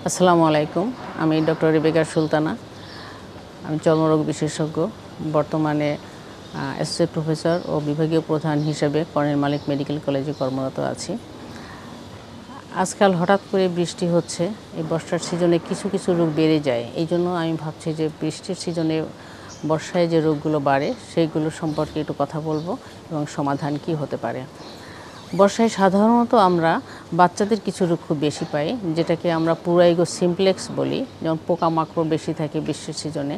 আসসালামু আলাইকুম। আমি ডক্টর রেবেকা সুলতানা। আমি চর্মরোগ বিশেষজ্ঞ। বর্তমানে অ্যাসোসিয়েট প্রফেসর ও বিভাগীয় প্রধান হিসেবে কর্নেল মালিক মেডিকেল কলেজে কর্মরত আছি। আজকাল হঠাৎ করে বৃষ্টি হচ্ছে। এই বর্ষার সিজনে কিছু কিছু রোগ বেড়ে যায়। এই জন্য আমি ভাবছি যে বৃষ্টির সিজনে বর্ষায় যে রোগগুলো বাড়ে সেইগুলো সম্পর্কে একটু কথা বলবো এবং সমাধান কী হতে পারে। বর্ষায় সাধারণত আমরা বাচ্চাদের কিছু রোগ খুব বেশি পাই, যেটাকে আমরা পুরাইগো সিমপ্লেক্স বলি। যেমন পোকামাকড় বেশি থাকে বৃষ্টির সিজনে,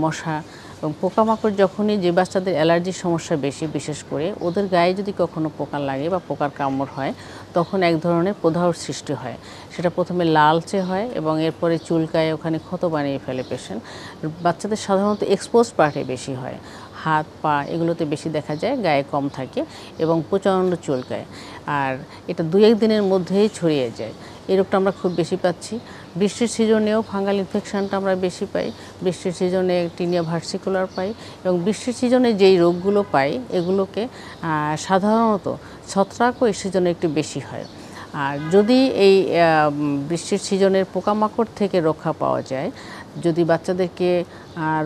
মশা এবং পোকামাকড় যখনই যে বাচ্চাদের অ্যালার্জির সমস্যা বেশি, বিশেষ করে ওদের গায়ে যদি কখনো পোকা লাগে বা পোকার কামড় হয়, তখন এক ধরনের প্রদাহর সৃষ্টি হয়। সেটা প্রথমে লালচে হয় এবং এরপরে চুলকায়, ওখানে ক্ষত বানিয়ে ফেলে পেশেন্ট। বাচ্চাদের সাধারণত এক্সপোজ পার্টে বেশি হয়, হাত পা এগুলোতে বেশি দেখা যায়, গায়ে কম থাকে এবং প্রচণ্ড চুলকায়। আর এটা 2-1 দিনের মধ্যেই ছড়িয়ে যায়। এই রোগটা আমরা খুব বেশি পাচ্ছি। বৃষ্টির সিজনেও ফাঙ্গাল ইনফেকশনটা আমরা বেশি পাই। বৃষ্টির সিজনে টিনিয়া ভার্সিকুলার পাই এবং বৃষ্টির সিজনে যেই রোগগুলো পাই এগুলোকে সাধারণত ছত্রাকও এই সিজনে একটু বেশি হয়। আর যদি এই বৃষ্টির সিজনের পোকামাকড় থেকে রক্ষা পাওয়া যায়, যদি বাচ্চাদেরকে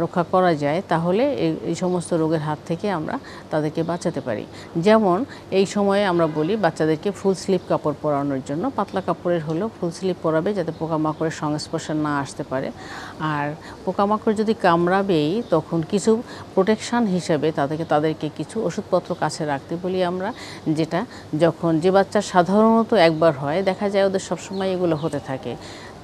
রক্ষা করা যায়, তাহলে এই সমস্ত রোগের হাত থেকে আমরা তাদেরকে বাঁচাতে পারি। যেমন এই সময়ে আমরা বলি বাচ্চাদেরকে ফুল স্লিভ কাপড় পরানোর জন্য। পাতলা কাপড়ের হলেও ফুল স্লিভ পরাবে, যাতে পোকামাকড়ের সংস্পর্শে না আসতে পারে। আর পোকামাকড় যদি কামড়াবেই, তখন কিছু প্রোটেকশান হিসেবে তাদেরকে কিছু ওষুধপত্র কাছে রাখতে বলি আমরা, যেটা যখন যে বাচ্চা সাধারণত একবার হয়, দেখা যায় ওদের সবসময় এগুলো হতে থাকে,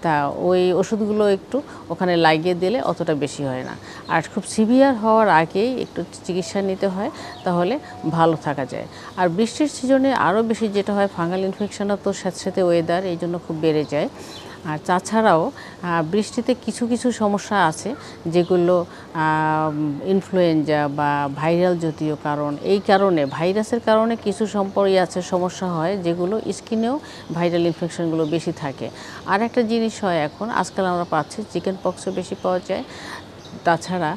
তা ওই ওষুধগুলো একটু ওখানে লাগিয়ে দিলে অতটা বেশি হয় না। আর খুব সিভিয়ার হওয়ার আগেই একটু চিকিৎসা নিতে হয়, তাহলে ভালো থাকা যায়। আর বৃষ্টির সিজনে আরও বেশি যেটা হয়, ফাঙ্গাল ইনফেকশনও তো সাথে সাথে ওয়েদার এই জন্য খুব বেড়ে যায়। আর তাছাড়াও বৃষ্টিতে কিছু কিছু সমস্যা আছে, যেগুলো ইনফ্লুয়েঞ্জা বা ভাইরাল জাতীয় কারণ, এই কারণে ভাইরাসের কারণে কিছু সমস্যা হয়, যেগুলো স্কিনেও ভাইরাল ইনফেকশনগুলো বেশি থাকে। আর একটা জিনিস হয়, এখন আজকাল আমরা পাচ্ছি চিকেন পক্সও বেশি পাওয়া যায়। তাছাড়া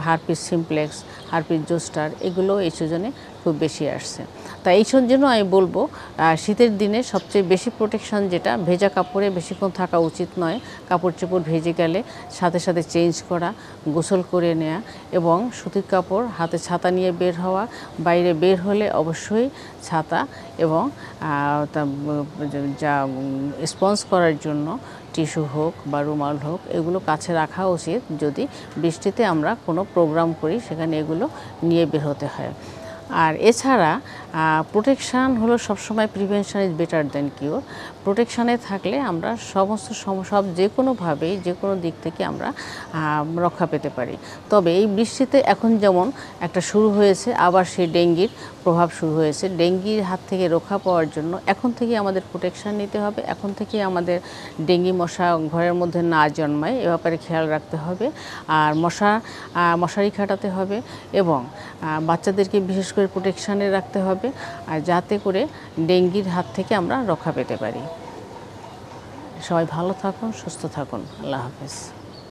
হারপিস সিমপ্লেক্স, হারপিস জোস্টার এগুলো এই সিজনে খুব বেশি আসছে। তাই এই জন্য আমি বলবো, শীতের দিনে সবচেয়ে বেশি প্রোটেকশন যেটা, ভেজা কাপড়ে বেশিক্ষণ থাকা উচিত নয়। কাপড় চোপড় ভেজে গেলে সাথে সাথে চেঞ্জ করা, গোসল করে নেওয়া এবং সুতির কাপড়, হাতে ছাতা নিয়ে বের হওয়া। বাইরে বের হলে অবশ্যই ছাতা এবং যা স্পঞ্জ করার জন্য টিস্যু হোক বা রুমাল হোক, এগুলো কাছে রাখা উচিত। যদি বৃষ্টিতে আমরা কোনো প্রোগ্রাম করি, সেখানে এগুলো নিয়ে বের হতে হয়। আর এছাড়া প্রোটেকশান হলো সবসময় prevention is better than cure. প্রোটেকশানে থাকলে আমরা সব যে কোনোভাবেই যে কোনো দিক থেকে আমরা রক্ষা পেতে পারি। তবে এই বৃষ্টিতে এখন যেমন একটা শুরু হয়েছে, আবার সেই ডেঙ্গির প্রভাব শুরু হয়েছে। ডেঙ্গির হাত থেকে রক্ষা পাওয়ার জন্য এখন থেকে আমাদের প্রোটেকশান নিতে হবে। এখন থেকে আমাদের ডেঙ্গি মশা ঘরের মধ্যে না জন্মায়, এ ব্যাপারে খেয়াল রাখতে হবে। আর মশারি খাটাতে হবে এবং বাচ্চাদেরকে বিশেষ করে প্রোটেকশানে রাখতে হবে, আর যাতে করে ডেঙ্গির হাত থেকে আমরা রক্ষা পেতে পারি। সবাই ভালো থাকুন, সুস্থ থাকুন। আল্লাহ হাফেজ।